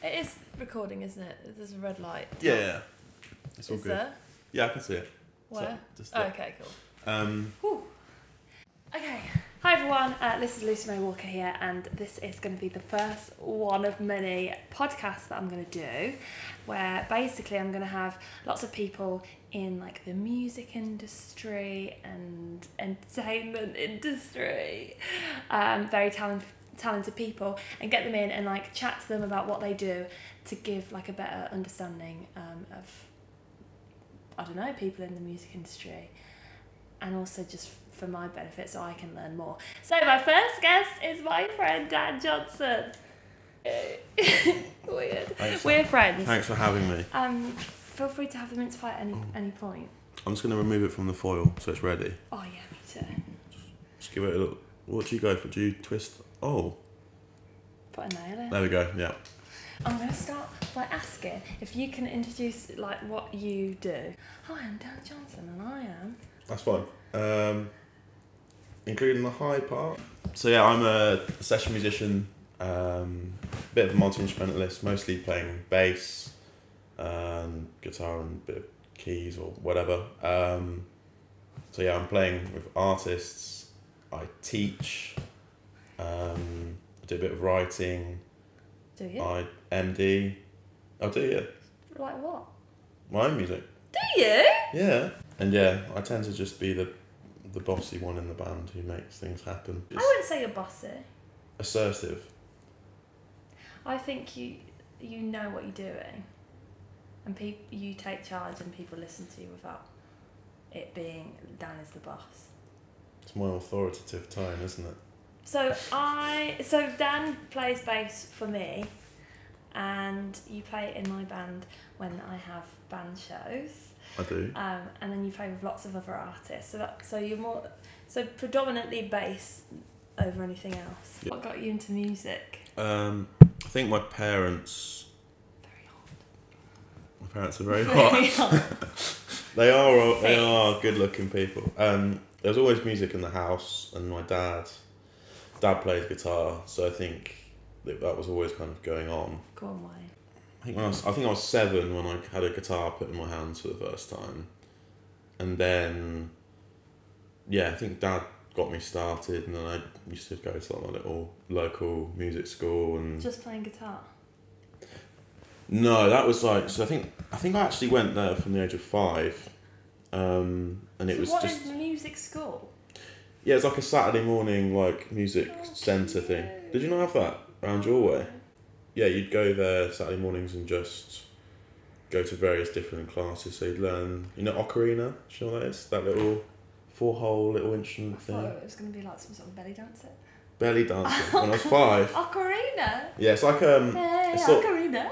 It is recording, isn't it? There's a red light. Yeah. It's all Is good. there? Yeah, I can see it. Where? Just Okay, cool. Whew. Okay. Hi everyone, this is Lucy May Walker here, and this is going to be the first one of many podcasts that I'm going to do, where basically I'm going to have lots of people in like the music industry and entertainment industry, very talented people, and get them in and like chat to them about what they do to give like a better understanding of, I don't know, people in the music industry, and also just for my benefit so I can learn more. So my first guest is my friend Dan Johnson. Weird. We're friends. Thanks for having me. Feel free to have the mince pie at any point. I'm just going to remove it from the foil so it's ready. Oh yeah, me too. Just give it a look. What do you go for? Do you twist? Oh. Put a nail in. There we go, yeah. I'm going to start by asking if you can introduce like what you do. Hi, I'm Dan Johnson and I am... That's fine. Including the high part. So yeah, I'm a session musician, bit of a multi-instrumentalist, mostly playing bass, guitar and a bit of keys or whatever. So yeah, I'm playing with artists, I teach, I do a bit of writing. Do you? I MD. Oh, do you? Like what? My own music. Do you? Yeah. And yeah, I tend to just be the bossy one in the band who makes things happen. I wouldn't say you're bossy. Assertive. I think you know what you're doing, and you take charge, and people listen to you without it being Dan is the boss. It's my authoritative tone, isn't it? So Dan plays bass for me, and you play in my band when I have band shows. I do. And then you play with lots of other artists. So you're more predominantly bass over anything else. Yeah. What got you into music? I think my parents. Very hot. My parents are very Very hot. hot. They are good-looking people. There was always music in the house, and my dad plays guitar, so I think that was always kind of going on. Go on, why? I think I was 7 when I had a guitar put in my hands for the first time, and then I think Dad got me started, and then I used to go to like my little local music school and Just playing guitar. No, that was like I think I actually went there from the age of 5, and it was what just is music school? Yeah, it's like a Saturday morning like music centre thing. Did you not have that around your way? Yeah, you'd go there Saturday mornings and just go to various different classes. So you'd learn, ocarina? Do you know what that is? That little 4-hole little instrument thing. I thought it was going to be like some sort of belly dancer. Belly dancing when I was 5. Ocarina? Yeah, it's like Hey, it's ocarina.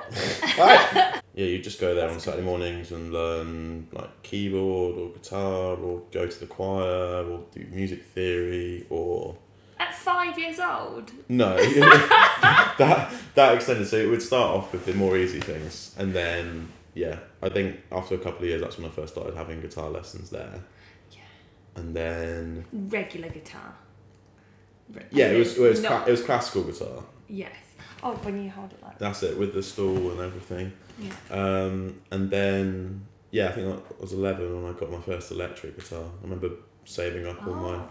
Yeah, you just go there on Saturday mornings and learn like keyboard or guitar, or go to the choir, or do music theory, or... At 5 years old? No, that extended. So it would start off with the more easy things, and then I think after a couple of years, that's when I first started having guitar lessons there. Yeah. And then regular guitar. It was classical guitar. Yes. Oh, when you hold it like that. That's it, with the stool and everything. Yeah. And then I think I was 11 when I got my first electric guitar. I remember saving up all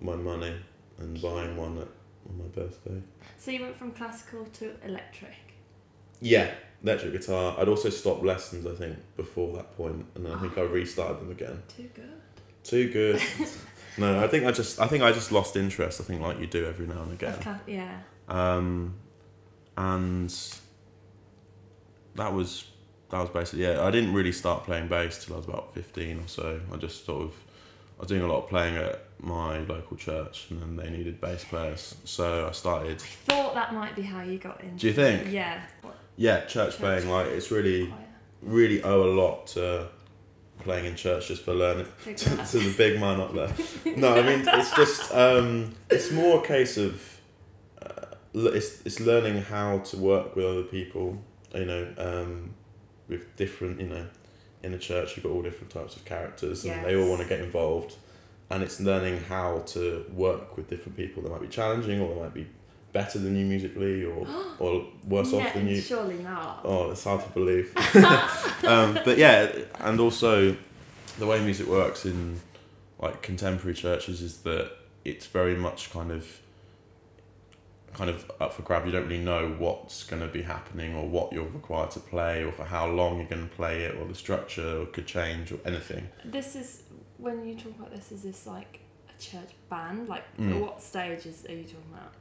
my money and buying one on my birthday. So you went from classical to electric? Yeah, electric guitar. I'd also stopped lessons, I think, before that point, and then I think I restarted them again. Too good. No, I think I just lost interest. I think like you do every now and again. And that was basically I didn't really start playing bass till I was about 15 or so. I just I was doing a lot of playing at my local church, and then they needed bass players, so I started. I thought that might be how you got into. Do you think? Yeah. Yeah, church playing, like it's really owe a lot to playing in church just for learning to the big man up there. No, I mean it's just it's more a case of it's learning how to work with other people, with different, in a church you've got all different types of characters, and they all want to get involved, and it's learning how to work with different people that might be challenging or they might be better than you musically or worse off than you? Surely not. Oh, it's hard to believe. But yeah, and also the way music works in like contemporary churches is that it's very much kind of up for grab. You don't really know what's going to be happening or what you're required to play or for how long you're going to play it, or the structure could change or anything. This is, when you talk about this, is this like a church band? Like what stages are you talking about?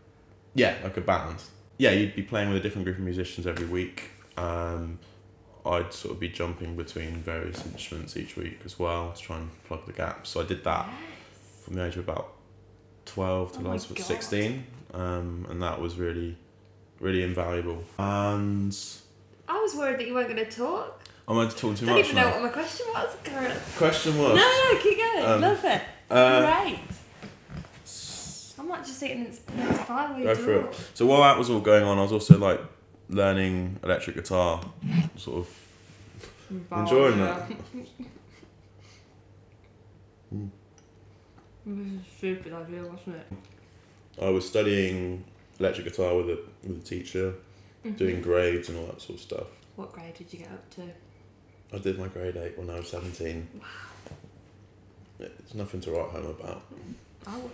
Yeah, like a band. Yeah, you'd be playing with a different group of musicians every week. I'd sort of be jumping between various instruments each week as well to try and plug the gaps. So I did that from the age of about 12 till I was 16. And that was really, really invaluable. And I was worried that you weren't going to talk. I'm going to talk too I don't much even now. know what my question was. Question was... No, keep going. Love it. Great. I might just eat an mince pie while you Go for it. So while that was all going on, I was also like learning electric guitar, sort of enjoying that. It was a stupid idea, wasn't it? I was studying electric guitar with a teacher, doing grades and all that sort of stuff. What grade did you get up to? I did my grade 8 when I was 17. Wow. It's nothing to write home about. I would.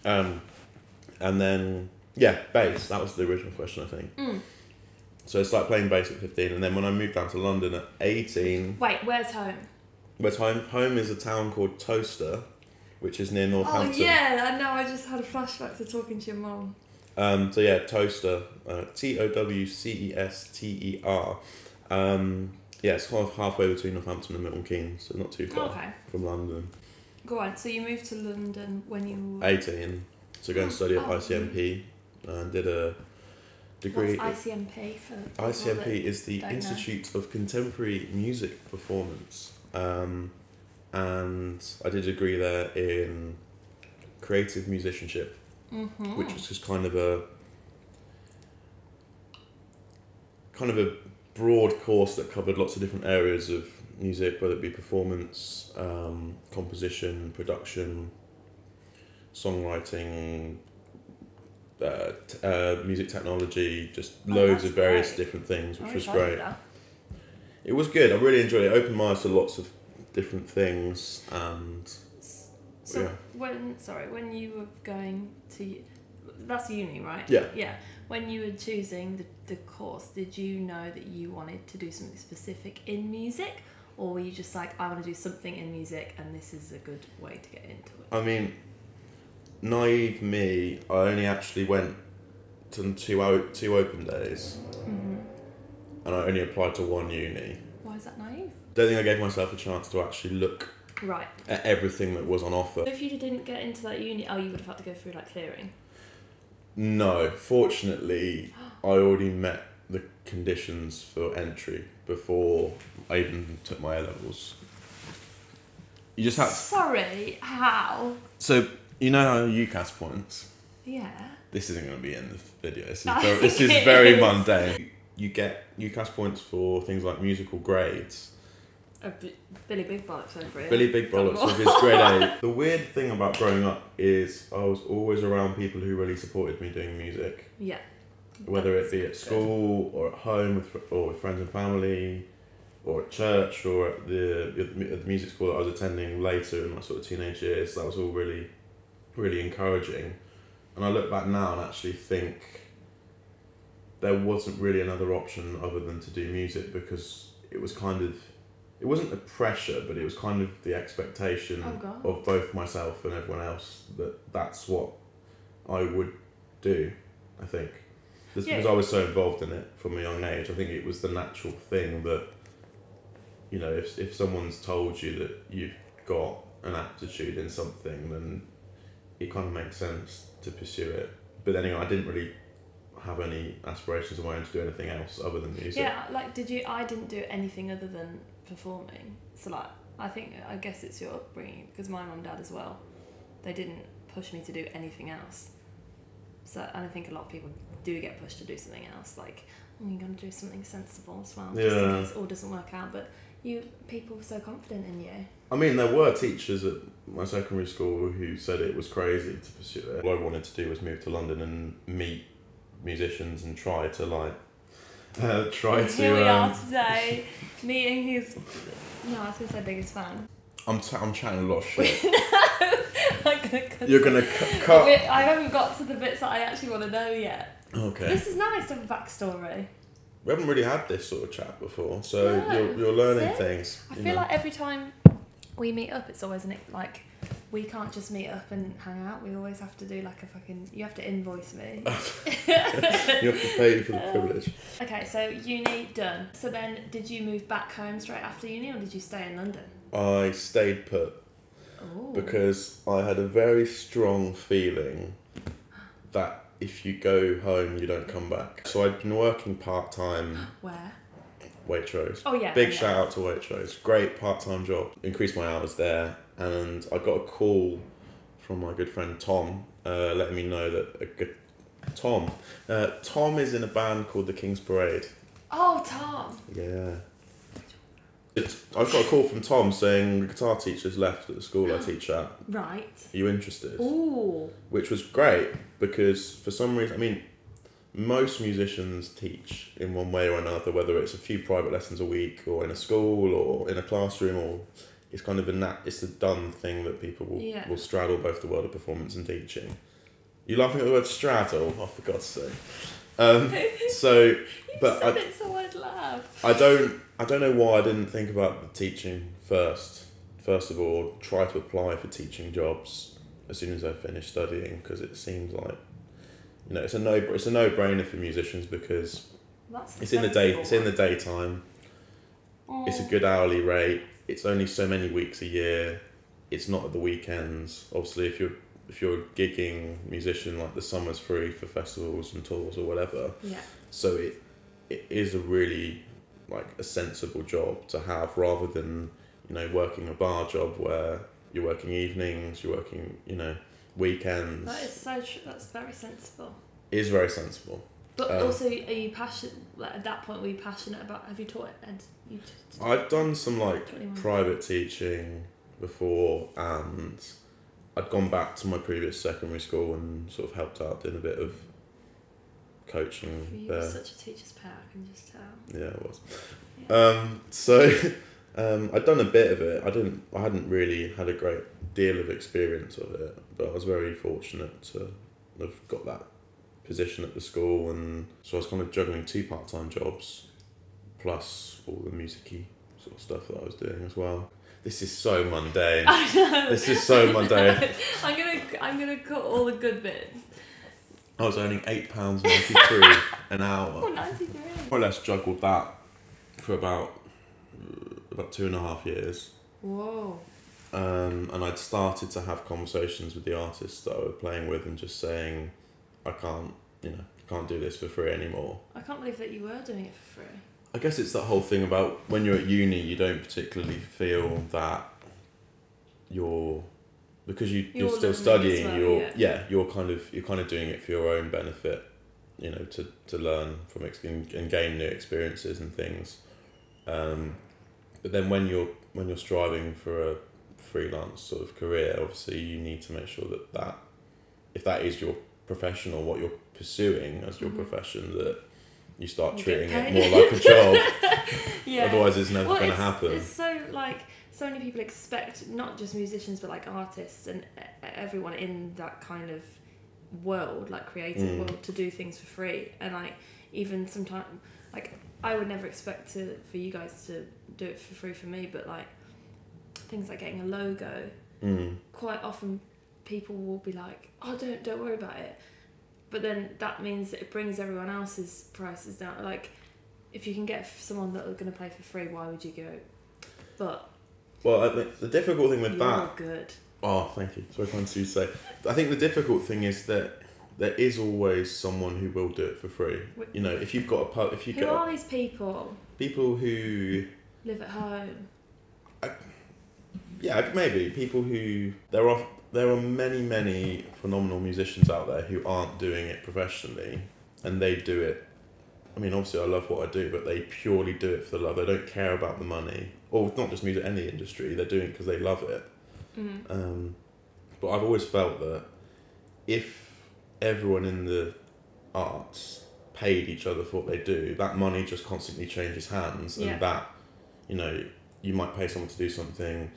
And then, yeah, bass. That was the original question, I think. So I started playing bass at 15, and then when I moved down to London at 18... Wait, where's home? Where's home? Home is a town called Towcester, which is near Northampton. Oh yeah, I know, I just had a flashback to talking to your mum. So yeah, Towcester, Towcester. Yeah, it's kind of halfway between Northampton and Milton Keynes, so not too far from London. Go on, so you moved to London when you were... 18, to go and study at ICMP, and did a degree... What's ICMP for people ICMP that is the Institute of Contemporary Music Performance, and I did a degree there in creative musicianship, which was just kind of a broad course that covered lots of different areas of music, whether it be performance, composition, production, songwriting, music technology, just loads of various different things, which was great. It was good. I really enjoyed it. It opened my eyes to lots of different things, and when you were going to, that's uni, right? Yeah. When you were choosing the course, did you know that you wanted to do something specific in music, or were you just like, I want to do something in music and this is a good way to get into it? I mean, naive me, I only actually went to two open days, and I only applied to one uni. Why is that naive? Don't think I gave myself a chance to actually look at everything that was on offer. If you didn't get into that uni, you would have had to go through like clearing? No, fortunately, I already met the conditions for entry before I even took my A-levels. You just had to... Sorry, how? So, you know how UCAS points? Yeah. This isn't going to be in the video. This is very mundane. You get UCAS points for things like musical grades. Billy Big Bollocks over here. Billy Big Bollocks with his grade 8. The weird thing about growing up is I was always around people who really supported me doing music. Yeah. Whether it be at school or at home or with friends and family, or at church or at the music school that I was attending later in my sort of teenage years. That was all really, really encouraging. And I look back now and actually think there wasn't really another option other than to do music, because it was kind of, it wasn't the pressure, but it was kind of the expectation of both myself and everyone else that that's what I would do, I think. Just because I was so involved in it from a young age, I think it was the natural thing that, you know, if someone's told you that you've got an aptitude in something, then it kind of makes sense to pursue it. But anyway, I didn't really have any aspirations of my own to do anything else other than music. Yeah, like I didn't do anything other than performing. So like, I guess it's your upbringing, because my mum and dad as well, they didn't push me to do anything else. So, and I think a lot of people do get pushed to do something else, like, oh, you're going to do something sensible as well, just in case it all doesn't work out. But people were so confident in you. I mean, there were teachers at my secondary school who said it was crazy to pursue it. What I wanted to do was move to London and meet musicians and try to like Here we are today, meeting his. No, I was gonna say biggest fan. I'm chatting a lot of shit. I'm gonna cut. You're gonna cut. I haven't got to the bits that I actually want to know yet. Okay. This is nice to have a backstory. We haven't really had this sort of chat before, so No, you're learning that's it. things. I feel like every time we meet up, it's always like we can't just meet up and hang out. We always have to do like a fucking. You have to invoice me. You have to pay for the privilege. Okay, so uni done. So then, did you move back home straight after uni, or did you stay in London? I stayed put because I had a very strong feeling that if you go home, you don't come back. So I'd been working part-time. Where? Waitrose. Oh yeah. Big shout out to Waitrose. Great part-time job. Increased my hours there, and I got a call from my good friend Tom, letting me know that Tom is in a band called the King's Parade. Oh, Tom. Yeah. I've got a call from Tom saying the guitar teacher's left at the school I teach at. Right. Are you interested? Ooh. Which was great because for some reason, I mean, most musicians teach in one way or another, whether it's a few private lessons a week or in a school or in a classroom, or it's kind of it's a done thing that people will straddle both the world of performance and teaching. You laughing at the word straddle? Oh, for God's sake. So I'd laugh. I don't know why I didn't think about the teaching first. First of all, try to apply for teaching jobs as soon as I finished studying, because it seems like, you know, it's a no-brainer for musicians because it's in the daytime. Oh. It's a good hourly rate. It's only so many weeks a year. It's not at the weekends. Obviously, if you're a gigging musician, like the summer's free for festivals and tours or whatever. Yeah. So it is a really like a sensible job to have, rather than, you know, working a bar job where you're working evenings, you're working, you know, weekends. That is that's very sensible. It is very sensible. But also, are you passionate? Like at that point, were you passionate about? Have you taught it? I've done some like private teaching before, and I'd gone back to my previous secondary school and sort of helped out, doing a bit of coaching you there. were such a teacher's pet, I can just tell. Yeah, it was. Yeah. I'd done a bit of it. I hadn't really had a great deal of experience of it, but I was very fortunate to have got that position at the school, and so I was kind of juggling 2 part-time jobs plus all the music-y sort of stuff that I was doing as well. This is so mundane. I know. This is so mundane. I'm gonna cut all the good bits. I was earning £8.93 an hour. Oh, 93. More or less juggled that for about 2.5 years. Whoa. And I'd started to have conversations with the artists that I was playing with and just saying, I can't do this for free anymore. I can't believe that you were doing it for free. I guess it's that whole thing about when you're at uni, you don't particularly feel that because you're still studying. Well, you're kind of doing it for your own benefit, you know, to learn from and gain new experiences and things. But then when you're striving for a freelance sort of career, obviously you need to make sure that if that is your profession or what you're pursuing as your profession, that you start treating it more like a job. Yeah. Otherwise it's never going to happen. It's so like, so many people expect, not just musicians, but like artists and everyone in that kind of world, like creative world, to do things for free. And like, even sometimes, like, I would never expect for you guys to do it for free for me, but like, things like getting a logo, quite often people will be like, oh, don't worry about it. But then that means that it brings everyone else's prices down. Like, if you can get someone that are going to play for free, why would you go? But well, I think the difficult thing with that. You're good. Oh, thank you. So kind to say. I think the difficult thing is that there is always someone who will do it for free. You know, if you've got a pub, Who are these people? People who live at home. Yeah, maybe people who there are many phenomenal musicians out there who aren't doing it professionally, and they do it. I mean, obviously I love what I do, but they purely do it for the love. They don't care about the money, or not just music, any industry. They're doing it because they love it. But I've always felt that if everyone in the arts paid each other for what they do, that money just constantly changes hands, and that, you know, you might pay someone to do something,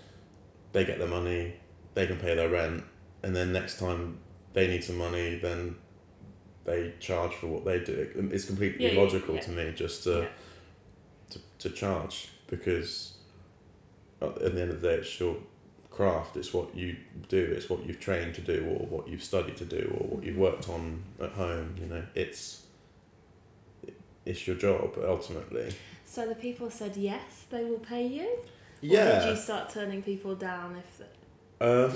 they get their money, they can pay their rent, and then next time they need some money, then they charge for what they do. It's completely illogical to me just to charge, because at the end of the day, it's your craft, it's what you do, it's what you've trained to do, or what you've studied to do, or what you've worked on at home, you know, it's your job ultimately. So the people said yes, they will pay you? Yeah. Or did you start turning people down if I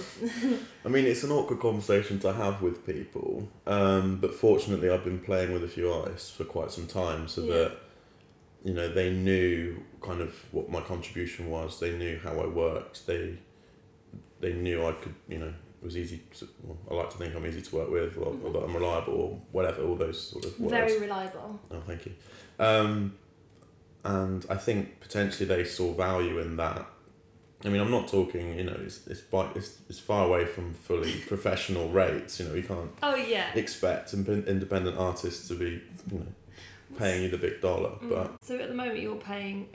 mean, it's an awkward conversation to have with people, but fortunately I've been playing with a few artists for quite some time, so that, you know, they knew kind of what my contribution was, they knew how I worked, they knew I could, you know, it was easy to, well, I like to think I'm easy to work with, or that I'm reliable, or whatever, all those sort of words. Very reliable. Oh, thank you. And I think potentially they saw value in that. I mean, I'm not talking, you know, it's far away from fully professional rates. You know, you can't expect independent artists to be, you know, paying you the big dollar. But so at the moment you're playing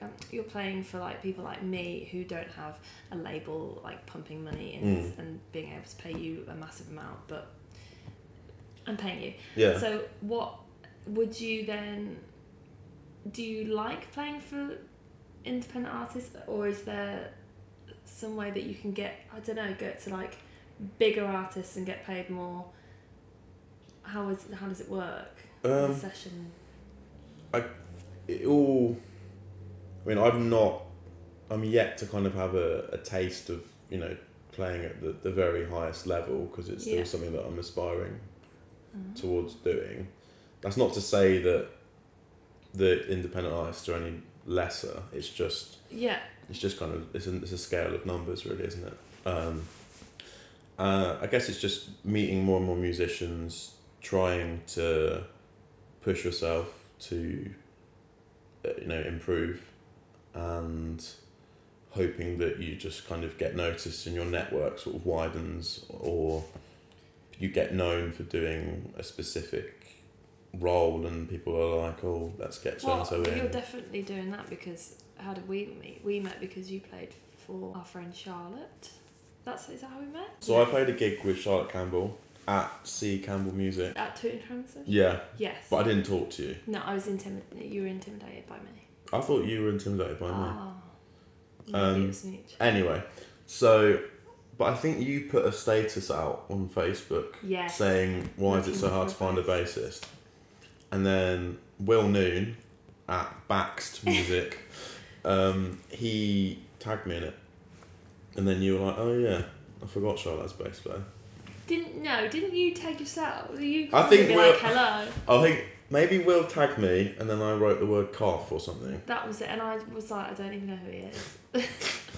for like people like me who don't have a label like pumping money in and being able to pay you a massive amount, but I'm paying you. Yeah. So what would you then? Do you like playing for independent artists, or is there some way that you can get to like bigger artists and get paid more? How does it work? The session. I'm yet to kind of have a taste of, you know, playing at the very highest level, because it's still something that I'm aspiring towards doing. That's not to say that the independent artists are any lesser. It's just kind of it's a scale of numbers, really, isn't it? I guess it's just meeting more and more musicians, trying to push yourself to you know, improve, and hoping that you just kind of get noticed and your network sort of widens, or you get known for doing a specific role and people are like, oh, let's get so and so in. You're definitely doing that, because how did we meet? We met because you played for our friend Charlotte. Is that how we met? So I played a gig with Charlotte Campbell at C. Campbell Music. At Tooting Transit? Yeah. Yes. But I didn't talk to you. No, I was intimidated. You were intimidated by me. I thought you were intimidated by me. Maybe it was mutual. Anyway, so, but I think you put a status out on Facebook saying, why is it so hard to find a bassist? And then Will Noon at Bassist Music, he tagged me in it. And then you were like, oh yeah, I forgot Charlotte's bass player. Didn't you tag yourself? You I think be Will, like, hello. I think maybe Will tagged me, and then I wrote the word cough or something. That was it, and I was like, I don't even know who he is.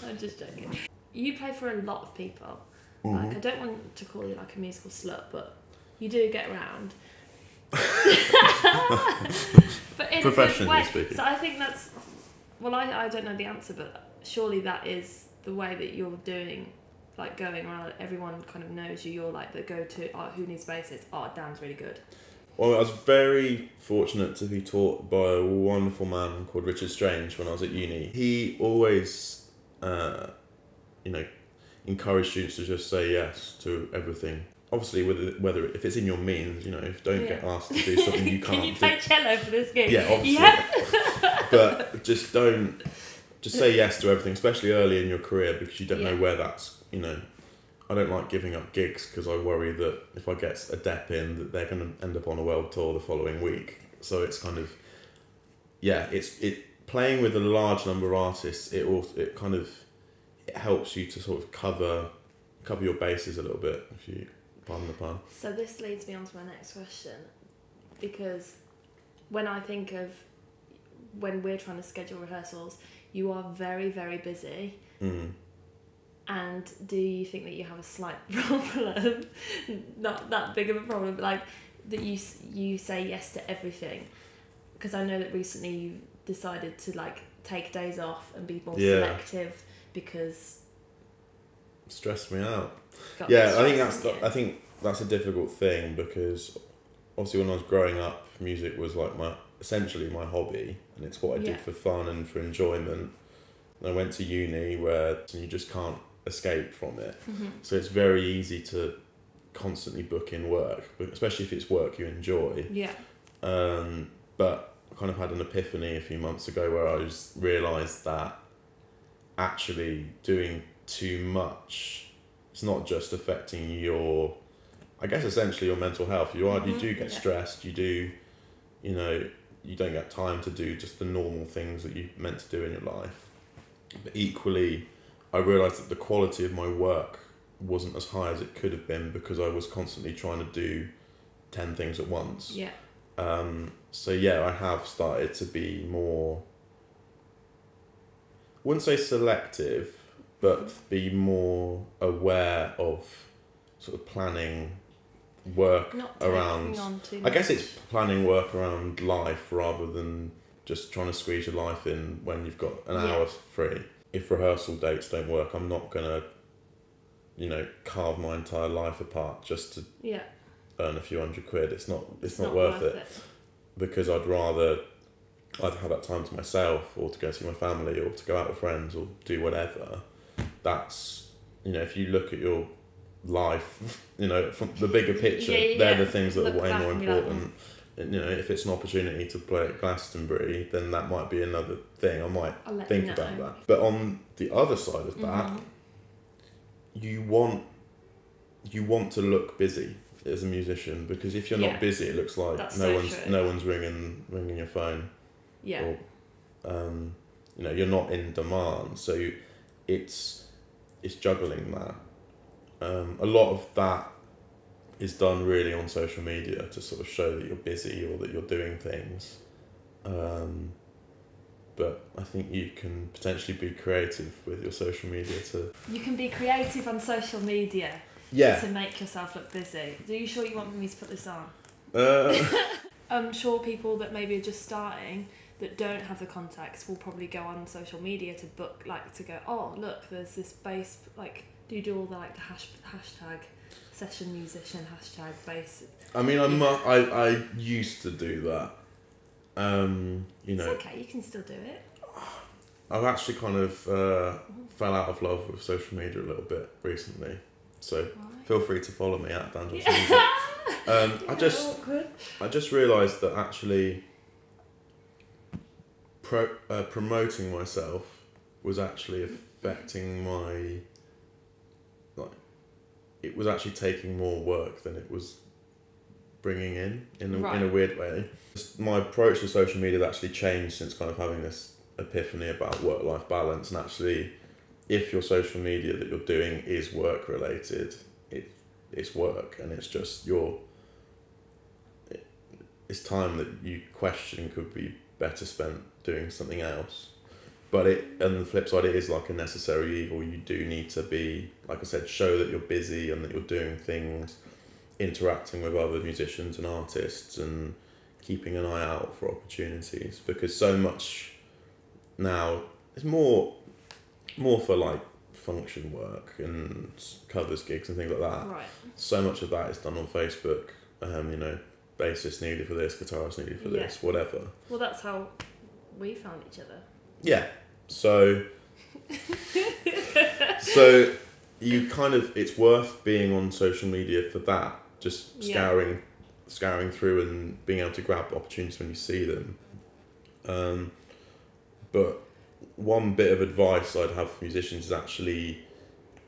I'm just joking. You play for a lot of people. Like, I don't want to call you like a musical slut, but you do get around. But in Professionally speaking. So I think that's, well, I don't know the answer, but surely that is the way that you're doing, like going around, everyone kind of knows you, you're like the go-to, who needs bassist? Oh, Dan's really good. Well, I was very fortunate to be taught by a wonderful man called Richard Strange when I was at uni. He always, you know, encouraged students to just say yes to everything. Obviously, whether if it's in your means, you know, if don't get asked to do something you can't. Can you play cello for this gig? Yeah, obviously. Yeah. But just say yes to everything, especially early in your career, because you don't know where that's, you know. I don't like giving up gigs because I worry that if I get a dep in, that they're going to end up on a world tour the following week. So it's kind of, playing with a large number of artists. It helps you to sort of cover your bases a little bit, if you pardon the pun. So this leads me on to my next question, because when I think of when we're trying to schedule rehearsals, you are very, very busy. And do you think that you have a slight problem, not that big of a problem, but like that you say yes to everything? Because I know that recently you decided to like take days off and be more selective because stressed me out. I think that's a difficult thing, because obviously when I was growing up, music was like essentially my hobby, and it's what I did for fun and for enjoyment. And I went to uni where you just can't escape from it. So it's very easy to constantly book in work, especially if it's work you enjoy. But I kind of had an epiphany a few months ago where I realised that actually doing too much, it's not just affecting your, I guess essentially your mental health. You do get stressed, you don't get time to do just the normal things that you're meant to do in your life. But equally, I realised that the quality of my work wasn't as high as it could have been because I was constantly trying to do 10 things at once. So I have started to be more, I wouldn't say selective, but be more aware of sort of planning work around, I guess it's planning work around life rather than just trying to squeeze your life in when you've got an hour free. If rehearsal dates don't work, I'm not gonna, carve my entire life apart just to earn a few £100. It's not worth it. Because I'd rather either have that time to myself or to go see my family or to go out with friends or do whatever. That's, if you look at your life, from the bigger picture, they're the things that are way more important. If it's an opportunity to play at Glastonbury, then that might be another thing. I might think about that. But on the other side of that, you want to look busy as a musician, because if you're not busy, it looks like no one's ringing your phone. Or, you're not in demand. So it's juggling that. A lot of that is done really on social media to sort of show that you're busy or that you're doing things. But I think you can potentially be creative with your social media too. You can be creative on social media to make yourself look busy. Are you sure you want me to put this on? I'm sure people that maybe are just starting, that don't have the contacts, will probably go on social media to book, to go, oh look, there's this bass, do you do all the the hashtag session musician, hashtag bass? I mean, I used to do that. It's okay, you can still do it. I've actually kind of fell out of love with social media a little bit recently, so feel free to follow me at Dan Johnson. I just realised that actually promoting myself was actually affecting my, it was actually taking more work than it was bringing in a weird way. My approach to social media has actually changed since kind of having this epiphany about work-life balance, and actually if your social media that you're doing is work related, it's work, and it's just it's time that you question could be better spent doing something else. But on the flip side, it is like a necessary evil. You do need to be, like I said, show that you're busy and that you're doing things, interacting with other musicians and artists, and keeping an eye out for opportunities, because so much now is more for function work and covers gigs and things like that. So much of that is done on Facebook. Bassist needed for this, guitarist needed for this, whatever. Well, that's how we found each other. So you kind of, it's worth being on social media for that, just scouring through and being able to grab opportunities when you see them. But one bit of advice I'd have for musicians is actually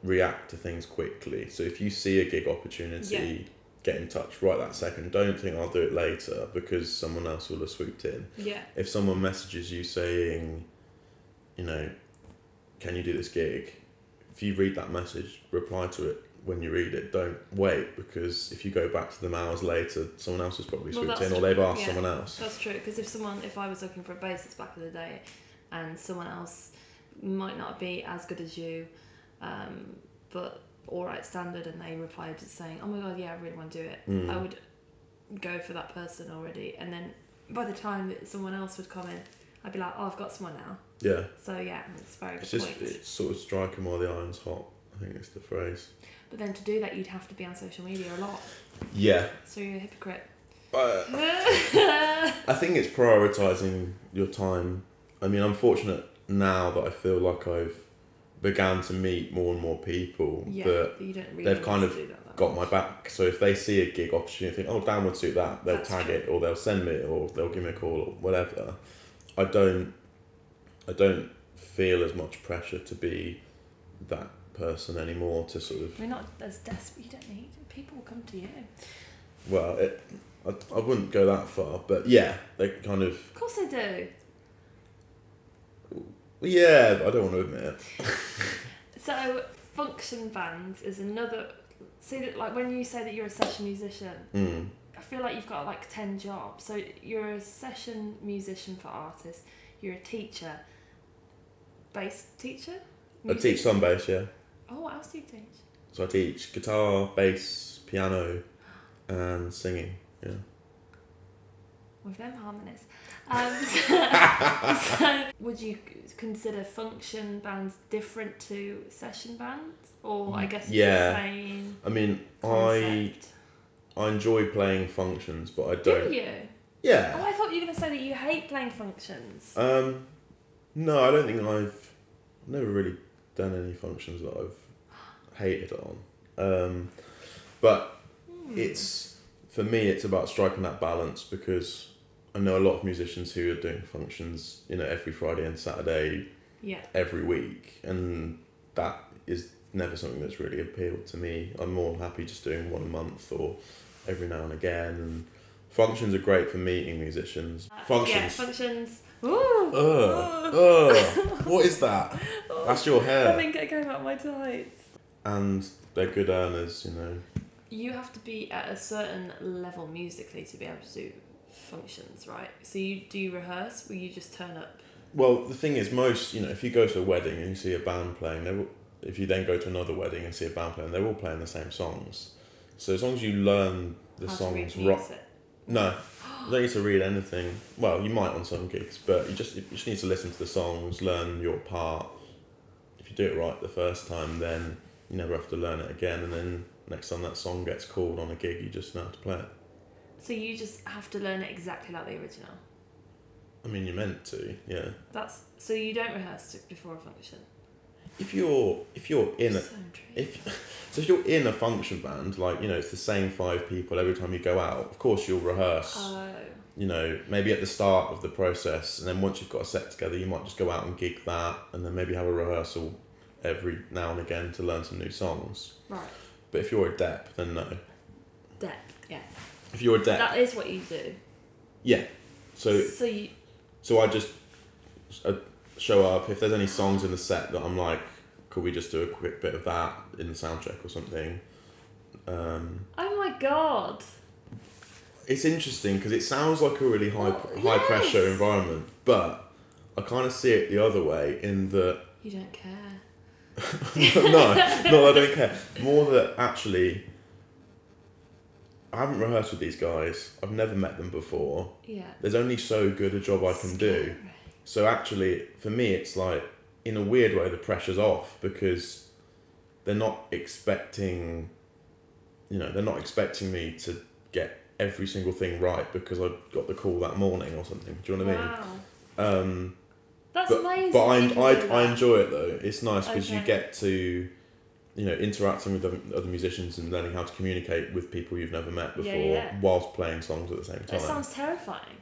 react to things quickly. So if you see a gig opportunity, get in touch right that second. Don't think I'll do it later because someone else will have swooped in. If someone messages you saying, can you do this gig? If you read that message, reply to it when you read it. Don't wait, because if you go back to them hours later, someone else has probably swooped in, or they've asked someone else. That's true, because if I was looking for a bassist back in the day and someone else might not be as good as you, but alright standard, and they replied saying, oh my god, I really want to do it, I would go for that person already, and then by the time that someone else would come in, I'd be like, oh, I've got someone now. So it's very good point. It's sort of striking while the iron's hot, I think is the phrase. But then to do that, you'd have to be on social media a lot. Yeah. So you're a hypocrite. I think it's prioritising your time. I mean, I'm fortunate now that I feel like I've began to meet more and more people that you don't really they've kind need of to do that got much. my back. So if they see a gig opportunity, think, oh, Dan would suit that, they'll That's tag true. it, or they'll send me, or they'll give me a call, or whatever. I don't feel as much pressure to be that person anymore. To sort of, We're not as desperate. You don't need. People will come to you. well, I wouldn't go that far, but yeah, they kind of. Of course they do. Yeah, but I don't want to admit it. So function bands is another. See that, like when you say that you're a session musician, I feel like you've got like 10 jobs. So you're a session musician for artists. You're a teacher. Bass teacher. I teach some bass, yeah. Oh, what else do you teach? So I teach guitar, bass, piano, and singing. Yeah. With them harmonies. So would you consider function bands different to session bands, or I guess it's the same? I mean, concept? I enjoy playing functions, but I don't. Do you? Yeah. Oh, I thought you were going to say that you hate playing functions. No, I don't think I've never really done any functions that I've hated on. But it's for me, it's about striking that balance, because I know a lot of musicians who are doing functions, every Friday and Saturday, every week, and that is never something that's really appealed to me. I'm more happy just doing one a month or every now and again. And functions are great for meeting musicians. Functions. Yeah, functions. Ooh. What is that? That's your hair. I think it came out my tights. And they're good earners, You have to be at a certain level musically to be able to do functions, right? So do you rehearse, or you just turn up? Well, the thing is, most, if you go to a wedding and you see a band playing, if you then go to another wedding and see a band playing, they're all playing the same songs. So as long as you learn the songs right. No, you don't need to read anything. Well, you might on some gigs, but you just need to listen to the songs, learn your part. If you do it right the first time, then you never have to learn it again, and then next time that song gets called on a gig, you just know how to play it. So you just have to learn it exactly like the original? I mean, you're meant to, yeah. So you don't rehearse before a function? If you're in a... So if you're in a function band, like, it's the same 5 people every time you go out, of course you'll rehearse. Oh. Maybe at the start of the process, and then once you've got a set together, you might just go out and gig that, and then maybe have a rehearsal every now and again to learn some new songs. Right. But if you're a dep, then no. Dep, yeah. If you're a dep... That is what you do. Yeah. So I just show up. If there's any songs in the set that I'm like, could we just do a quick bit of that in the sound check or something? Oh my god. It's interesting because it sounds like a really high pressure environment, but I kind of see it the other way in that... You don't care. No, I don't care. More that actually, I haven't rehearsed with these guys. I've never met them before. Yeah. There's only so good a job I can do. So actually, for me, it's like, in a weird way, the pressure's off, because they're not expecting me to get every single thing right because I got the call that morning or something. Do you know what I mean? That's amazing. But I enjoy it though. It's nice because you get to, interacting with other musicians and learning how to communicate with people you've never met before whilst playing songs at the same time. That sounds terrifying.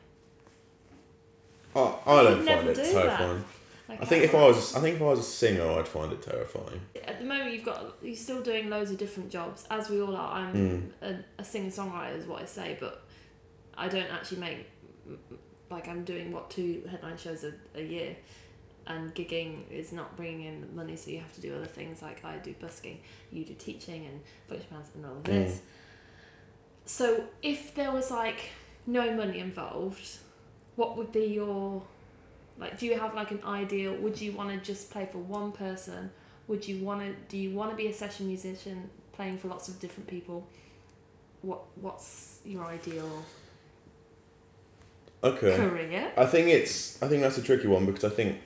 I don't find it terrifying. I think if I was a singer, I'd find it terrifying. At the moment, you're still doing loads of different jobs, as we all are. I'm a singer-songwriter, is what I say, but I don't actually make, like, I'm doing 2 headline shows a year, and gigging is not bringing in money, so you have to do other things. Like, I do busking, you do teaching and function bands and all of this. So if there was like no money involved, what would be your... Like, do you have like an ideal? Would you want to just play for one person? Do you want to be a session musician playing for lots of different people? What's your ideal career? I think that's a tricky one, because I think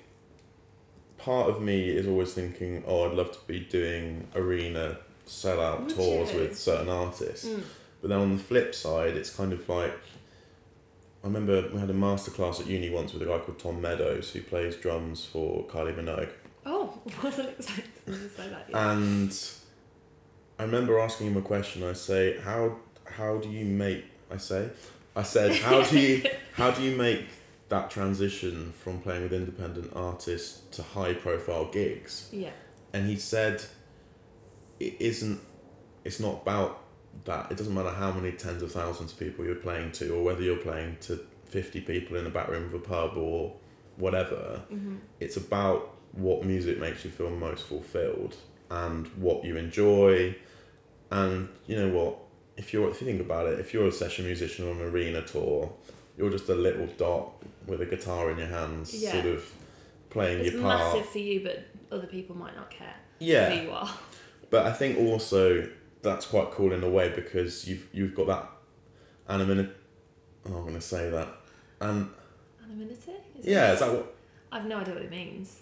part of me is always thinking, I'd love to be doing arena sellout tours with certain artists. But then on the flip side, it's kind of like, I remember we had a masterclass at uni once with a guy called Tom Meadows who plays drums for Kylie Minogue. Oh, wasn't expecting you to say that yet. And I remember asking him a question. I say, how do you make? I said, how do you make that transition from playing with independent artists to high profile gigs? Yeah. And he said, it's not about that. It doesn't matter how many tens of thousands of people you're playing to, or whether you're playing to 50 people in the back room of a pub or whatever. Mm-hmm. It's about what music makes you feel most fulfilled and what you enjoy. And you know what, if you think about it, if you're a session musician on an arena tour, you're just a little dot with a guitar in your hands, sort of playing your part. It's massive for you, but other people might not care who you are. But I think also that's quite cool in a way, because you've got that anonymity. Oh, I'm going to say that. Anonymity? Is that what? I've no idea what it means.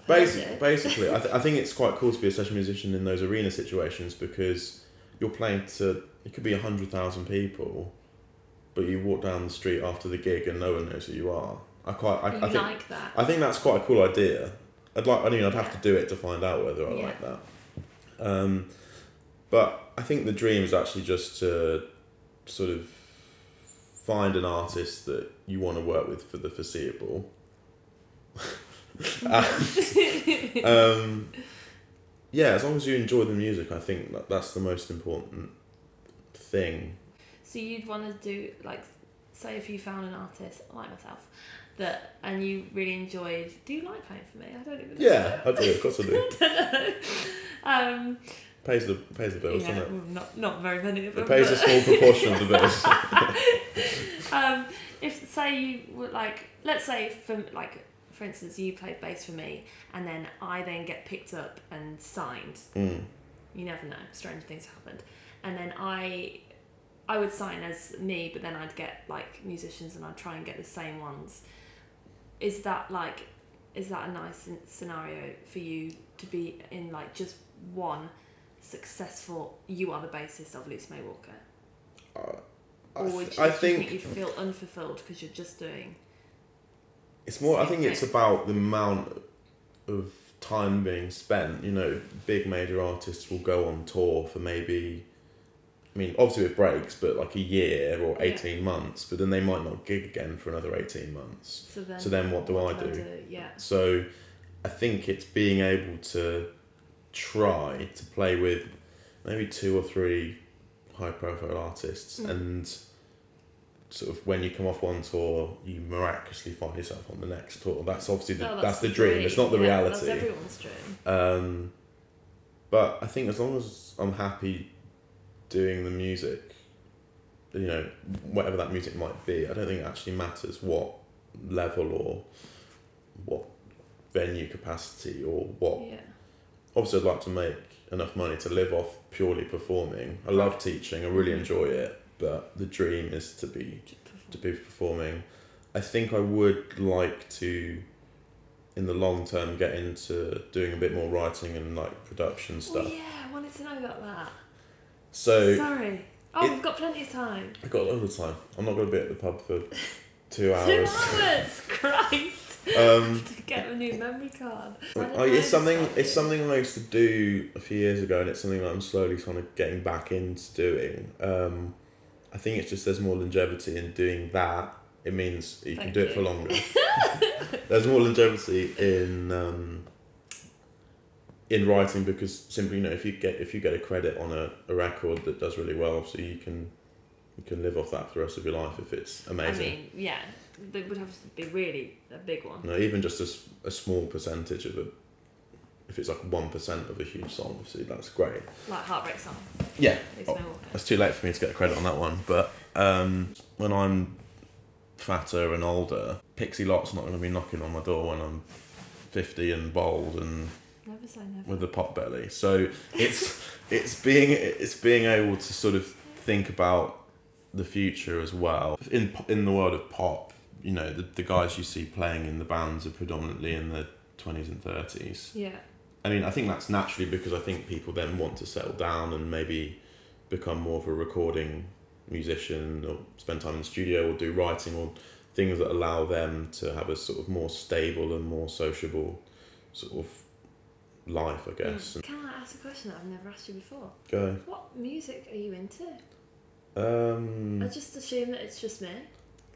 Basically, I think it's quite cool to be a session musician in those arena situations, because you're playing to, it could be 100,000 people, but you walk down the street after the gig and no one knows who you are. I think, like that. I think that's quite a cool idea. I'd have to do it to find out whether I like that. But I think the dream is actually just to sort of find an artist that you want to work with for the foreseeable. And, as long as you enjoy the music, I think that's the most important thing. So you'd want to do, like, say if you found an artist like myself and you really enjoyed. Do you like playing for me? I don't even know. Yeah, I do. Of course I do. I don't know. Pays the bills, doesn't it? Well, not very many of them. It pays a small proportion of the bills. If say you were like, let's say for instance, you played bass for me, and then I then get picked up and signed. Mm. You never know. Strange things happened, and then I would sign as me, but then I'd get like musicians, and I'd try and get the same ones. Is that a nice scenario for you to be in, like just one successful? You are the bassist of Lucy May Walker. Or would you think you feel unfulfilled because you're just doing? It's more. I think it's about the amount of time being spent. You know, big major artists will go on tour for maybe, I mean, obviously with breaks, but like a year or 18 months. But then they might not gig again for another 18 months. So then what do I do? Yeah. So I think it's being able to try to play with maybe 2 or 3 high-profile artists, and sort of when you come off one tour, you miraculously find yourself on the next tour. That's obviously that's the dream. It's not the reality. That's everyone's dream. But I think as long as I'm happy doing the music, you know, whatever that music might be, I don't think it actually matters what level or what venue capacity or what. Yeah. Obviously, I'd like to make enough money to live off purely performing. I love teaching. I really enjoy it, but the dream is to be performing. I think I would like to, in the long term, get into doing a bit more writing and like production stuff. Oh yeah, I wanted to know about that. So sorry. We've got plenty of time. I've got a lot of time. I'm not going to be at the pub for 2 hours. 2 hours, Christ. To get a new memory card. It's something I used to do a few years ago, and it's something that I'm slowly kind of getting back into doing. I think it's just there's more longevity in doing that. It means you can do it for longer. There's more longevity in writing, because simply, you know, if you get a credit on a record that does really well, so you can live off that for the rest of your life if it's amazing. I mean, yeah. It would have to be really a big one. No, even just a small percentage of if it's like 1% of a huge song, obviously that's great. Like Heartbreak Song. Yeah. It's too late for me to get credit on that one, but when I'm fatter and older, Pixie Lot's not going to be knocking on my door when I'm 50 and bald and never say never. With a pot belly. So it's being able to sort of think about the future as well. In the world of pop, you know, the guys you see playing in the bands are predominantly in the 20s and 30s. Yeah. I mean, I think that's naturally because I think people then want to settle down and maybe become more of a recording musician or spend time in the studio or do writing or things that allow them to have a sort of more stable and more sociable sort of life, I guess. Can I ask a question that I've never asked you before? Go. What music are you into? I just assume that it's just me.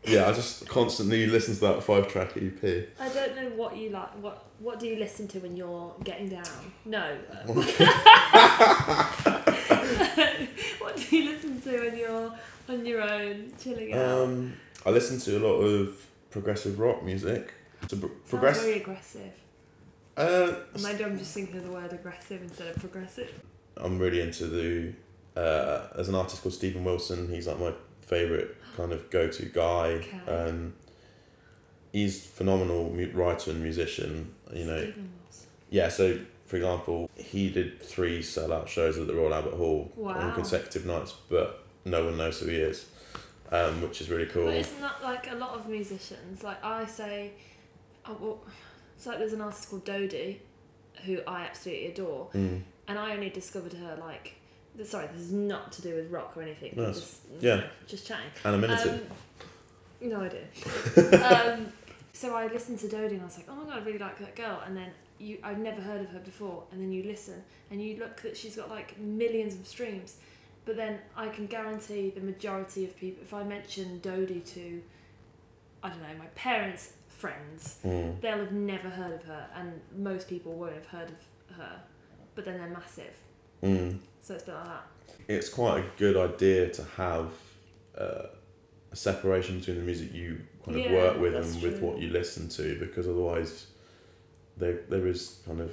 Yeah, I just constantly listen to that 5-track EP. I don't know what you like. What do you listen to when you're getting down? No. What do you listen to when you're on your own, chilling out? I listen to a lot of progressive rock music. Sounds very aggressive. Maybe I'm just thinking of the word aggressive instead of progressive. I'm really into there's an artist called Stephen Wilson. He's like my favourite kind of go-to guy. Okay. He's a phenomenal writer and musician. You know. Stephen Wilson. Yeah. So, for example, he did 3 sell-out shows at the Royal Albert Hall on consecutive nights, but no one knows who he is, which is really cool. But isn't that like a lot of musicians? Like I say, it's like there's an artist called Dodie, who I absolutely adore, and I only discovered her like. Sorry, this is not to do with rock or anything. No, just chatting. Anonymity. No idea. So I listened to Dodie and I was like, oh my god, I really like that girl. And then I've never heard of her before. And then you listen and you look that she's got like millions of streams. But then I can guarantee the majority of people, if I mention Dodie to, I don't know, my parents' friends, they'll have never heard of her, and most people won't have heard of her. But then they're massive. So it's a bit like that. It's quite a good idea to have a separation between the music you kind of work with and with what you listen to, because otherwise there is a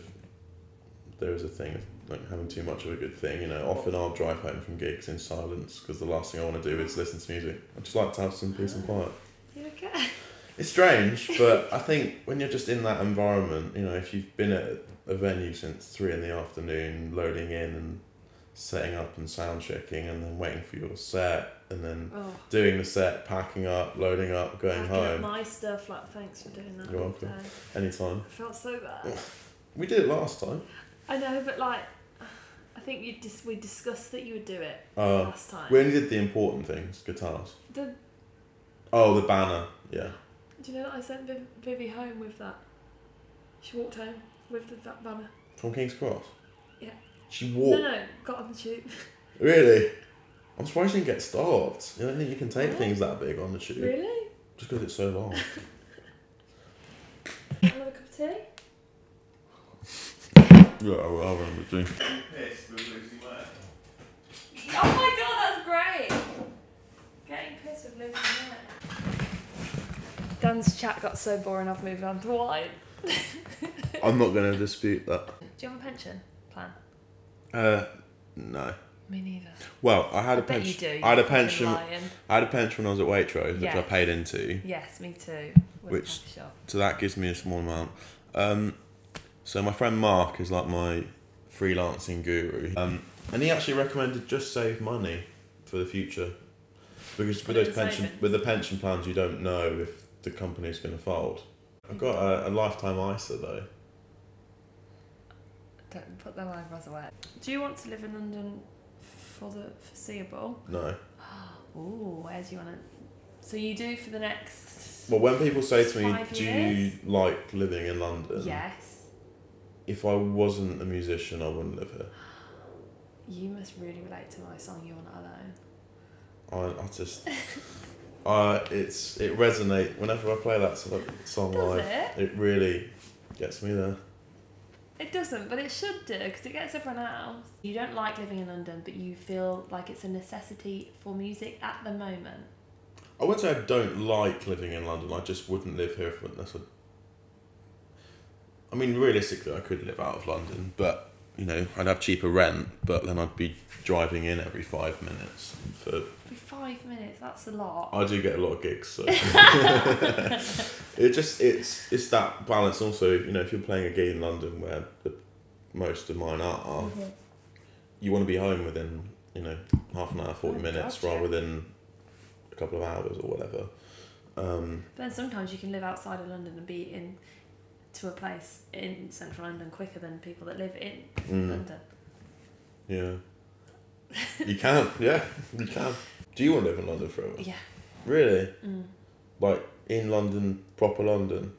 thing of like having too much of a good thing. You know, often I'll drive home from gigs in silence because the last thing I want to do is listen to music. I just like to have some peace and quiet. You okay? It's strange, but I think when you're just in that environment, you know, if you've been at a venue since 3 PM, loading in and setting up and sound checking and then waiting for your set and then doing the set, packing up, loading up, going packing home. Up my stuff, like, thanks for doing that. You're welcome. Anytime. I felt so bad. We did it last time. I know, but like, I think we discussed that you would do it last time. We only did the important things, guitars. The banner, yeah. Do you know that I sent Vivi home with that? She walked home with that banner. From King's Cross? Yeah. She walked? No, got on the tube. Really? I'm surprised you didn't get stopped. You don't think you can take things that big on the tube? Really? Just because it's so long. Another cup of tea? Yeah, I'll remember drinking. Oh my god, that's great! Getting pissed with Lucy Ware. Dan's chat got so boring, I've moved on to wine. I'm not going to dispute that. Do you have a pension plan? No. Me neither. Well, I had a bet pension. you do. I had a pension. I had a pension when I was at Waitrose, which I paid into. Yes, me too. Which so that gives me a small amount. So my friend Mark is like my freelancing guru, and he actually recommended just save money for the future, because with the pension plans you don't know if the company's going to fold. I've got a lifetime ISA though. Don't put them eyebrows away. Do you want to live in London for the foreseeable? No. Ooh, where do you want to... So you do for the next... Well, when people say to me, 5 do years? you like living in London? Yes. If I wasn't a musician, I wouldn't live here. You must really relate to my song, You're Not Alone. I just... it resonates whenever I play that song live. It really gets me there. It doesn't, but it should do, because it gets everyone else. You don't like living in London, but you feel like it's a necessity for music at the moment. I wouldn't say I don't like living in London, I just wouldn't live here I mean, realistically, I could live out of London, but, you know, I'd have cheaper rent, but then I'd be driving in every 5 minutes for... Every 5 minutes, that's a lot. I do get a lot of gigs, so... It's that balance also, you know, if you're playing a gig in London where most of mine are, you want to be home within, you know, half an hour, 40 minutes, rather than a couple of hours or whatever. But then sometimes you can live outside of London and be to a place in central London quicker than people that live in London. Yeah. You can, yeah, you can. Do you want to live in London forever? Yeah. Really? Mm. Like in London, proper London?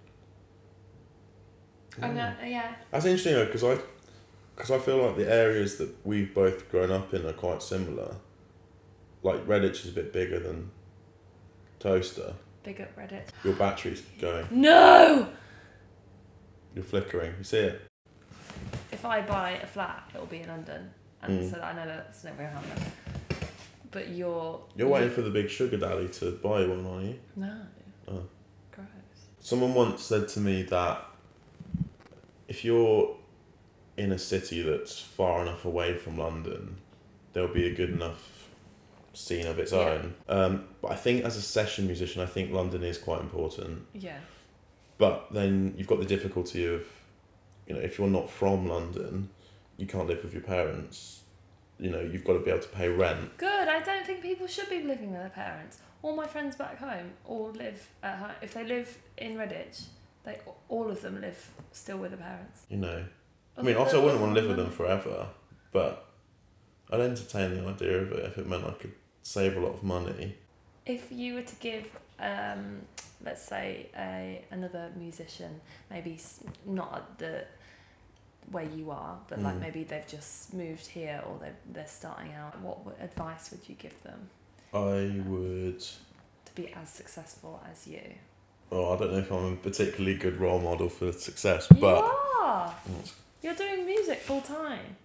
I know, yeah. That's interesting though, because I feel like the areas that we've both grown up in are quite similar. Like Redditch is a bit bigger than Toaster. Big up Reddit. Your battery's going. No! You're flickering. You see it? If I buy a flat, it'll be in London. And so that I know that's never going to happen. But you're waiting for the big sugar daddy to buy one, aren't you? No. Oh. Gross. Someone once said to me that if you're in a city that's far enough away from London, there'll be a good enough scene of its own. But I think as a session musician, I think London is quite important. Yeah. But then you've got the difficulty of, if you're not from London, you can't live with your parents. You've got to be able to pay rent. Good. I don't think people should be living with their parents. All my friends back home all live at home. If they live in Redditch, all of them live still with their parents. I mean, also I wouldn't want to live with them forever, but I'd entertain the idea of it if it meant I could save a lot of money. If you were to give, let's say, another musician, maybe not at the where you are, but like maybe they've just moved here or they're starting out, what advice would you give them? I would... To be as successful as you. Oh, I don't know if I'm a particularly good role model for success, You but... are! You're doing music full time.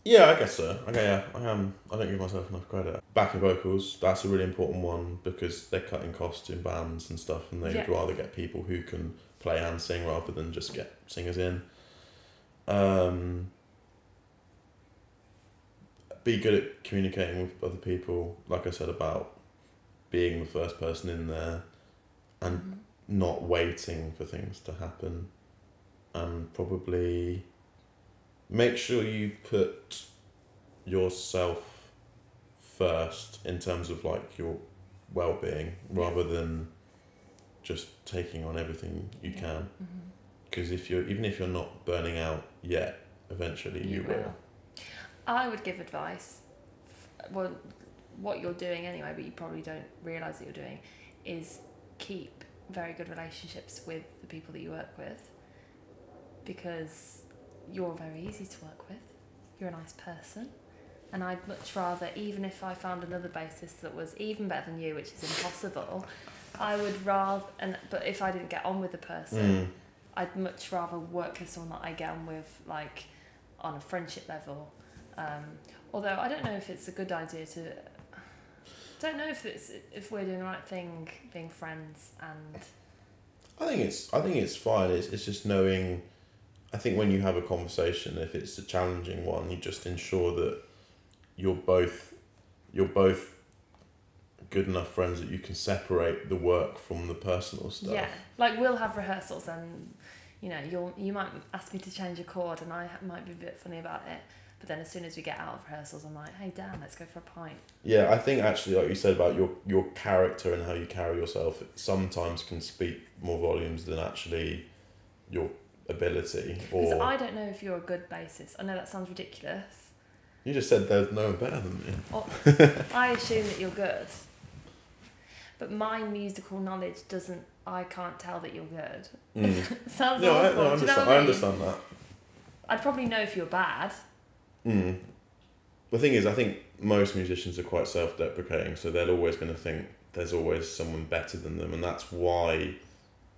Yeah, I guess so. Okay, yeah, I am. I don't give myself enough credit. Backing vocals, that's a really important one because they're cutting costs in bands and stuff, and they would rather get people who can play and sing rather than just get singers in. Be good at communicating with other people, like I said, about being the first person in there and not waiting for things to happen, and probably make sure you put yourself first in terms of like your well-being rather than just taking on everything you can, because even if you're not burning out yet, eventually you will. I would give advice, well, what you're doing anyway, but you probably don't realise that you're doing, is keep very good relationships with the people that you work with, because you're very easy to work with, you're a nice person, and I'd much rather, even if I found another bassist that was even better than you, which is impossible, I would rather, but if I didn't get on with the person, I'd much rather work with someone that I get on with, like, on a friendship level. Although I don't know if it's a good idea to... don't know if we're doing the right thing being friends and... I think it's fine. It's just knowing... I think when you have a conversation, if it's a challenging one, you just ensure that you're both good enough friends that you can separate the work from the personal stuff. Yeah, like we'll have rehearsals and, you might ask me to change a chord and I might be a bit funny about it. But then as soon as we get out of rehearsals, I'm like, hey, Dan, let's go for a pint. Yeah, I think actually, like you said about your character and how you carry yourself, it sometimes can speak more volumes than actually your ability. Because I don't know if you're a good bassist. I know that sounds ridiculous. You just said there's no one better than me. Or, I assume that you're good. But my musical knowledge I can't tell that you're good. Sounds awful. I understand that. I'd probably know if you're bad. The thing is, I think most musicians are quite self-deprecating, so they're always going to think there's always someone better than them, and that's why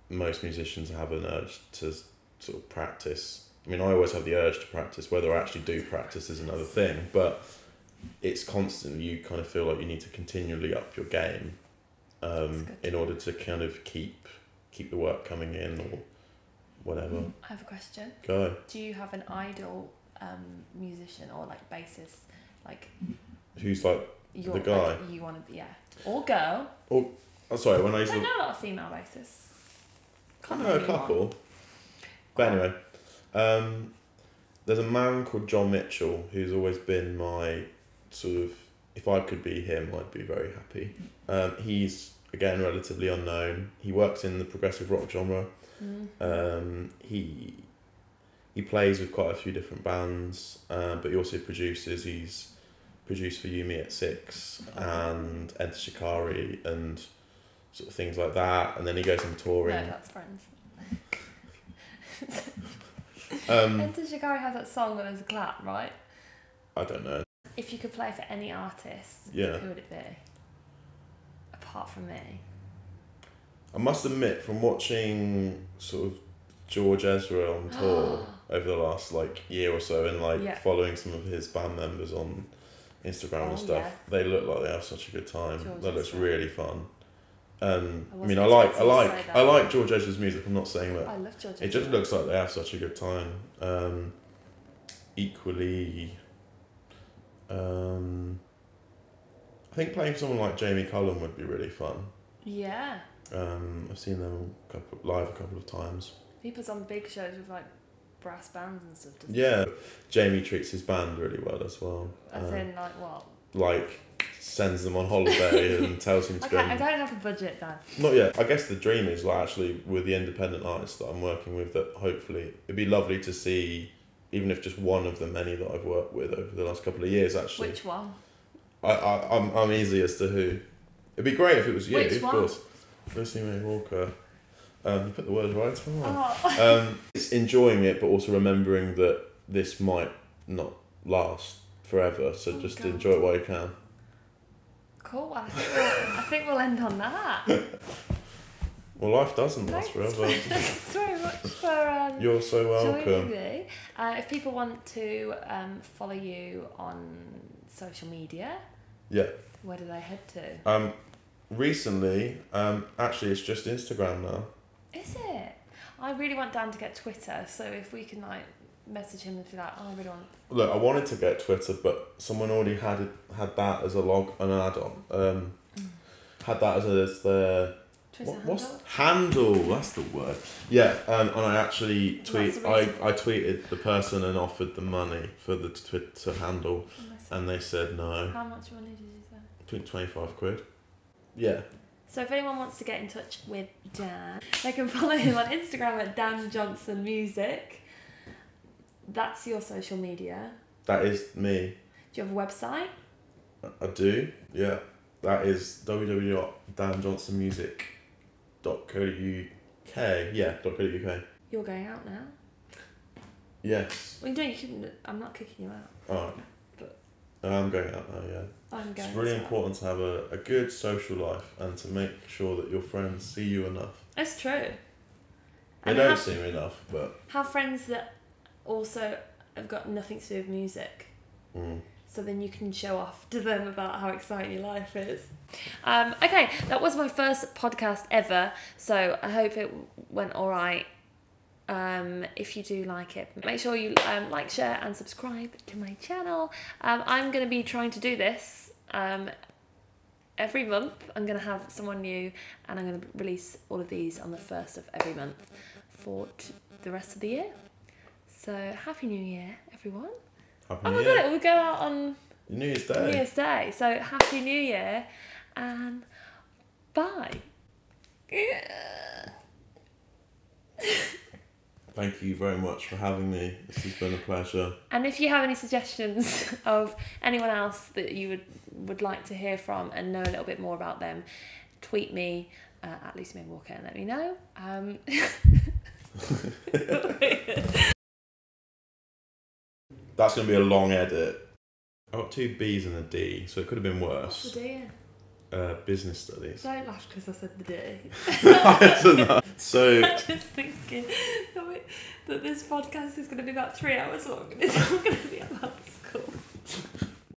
most musicians have an urge to sort of practice. I mean, I always have the urge to practice. Whether I actually do practice is another thing, but it's constantly, you kind of feel like you need to continually up your game in order to kind of keep the work coming in or whatever. I have a question. Go. Do you have an idol musician or like bassist, like who's like the guy like you want to be, or girl? Or sorry, when I used to know a lot of female bassists. I know a couple. But anyway, there's a man called John Mitchell who's always been my sort of, if I could be him, I'd be very happy. He's again relatively unknown. He works in the progressive rock genre. He plays with quite a few different bands, but he also produces. He's produced for Yumi at 6 and Enter Shikari and sort of things like that. And then he goes on touring. No, that's Friends. Enter Shikari has that song where there's a clap, right? I don't know. If you could play for any artist, Yeah. who would it be? Apart from me. I must admit, from watching sort of George Ezra on tour over the last like year or so, and like following some of his band members on Instagram and stuff, they look like they have such a good time. That looks really fun. I mean, I like George Ezra's music. I'm not saying that. I love George Ezra. It just looks like they have such a good time. Equally, I think playing for someone like Jamie Cullum would be really fun. Yeah. I've seen them live a couple of times. He puts on big shows with like brass bands and stuff, doesn't he? Jamie treats his band really well as well. As in like what? Like sends them on holiday and tells them to go. I don't have a budget, Dan. Not yet. I guess the dream is like actually with the independent artists that I'm working with, that hopefully it'd be lovely to see, even if just one of the many that I've worked with over the last couple of years actually. Which one? I'm easy as to who. It'd be great if it was you, Which of one? course. Lucy May Walker. You put the words right. Oh. It's enjoying it, but also remembering that this might not last forever. So just enjoy it while you can. Cool. I think we'll end on that. Well, life doesn't last forever. Thanks very much for You're so welcome. joining me. If people want to follow you on social media, where do they head to? Recently, actually, it's just Instagram now. Is it? I really want Dan to get Twitter, so if we can like message him and be like, oh, I really want. Look, I wanted to get Twitter, but someone already had that as an add-on. Had that as their what's handle? That's the word. Yeah, and I actually I tweeted the person and offered them money for the Twitter handle, and they said no. How much money did you say? Between 25 quid. Yeah. So if anyone wants to get in touch with Dan, they can follow him on Instagram at Dan Johnson Music. That's your social media. That is me. Do you have a website? I do, yeah. That is www.danjohnsonmusic.co.uk. Yeah, .co.uk. You're going out now? Yes. Well, you shouldn't. I'm not kicking you out. Oh. But I'm going out now, yeah. It's really important to have a good social life and to make sure that your friends see you enough. That's true. They don't see me enough, but... Have friends that also have got nothing to do with music. So then you can show off to them about how exciting your life is. Okay, that was my first podcast ever, so I hope it went all right. If you do like it, make sure you like, share and subscribe to my channel. I'm going to be trying to do this every month. I'm going to have someone new, and I'm going to release all of these on the 1st of every month for the rest of the year. So Happy New Year, everyone. Happy New Year. God, we'll go out on New Year's Day. New Year's Day. So Happy New Year and bye. Thank you very much for having me. This has been a pleasure. And if you have any suggestions of anyone else that you would like to hear from and know a little bit more about them, tweet me at Lucy May Walker and let me know. That's going to be a long edit. I got 2 B's and a D, so it could have been worse. What's the D in? Business studies. Don't laugh because I said the D. So I'm just thinking that this podcast is going to be about 3 hours long and it's all going to be about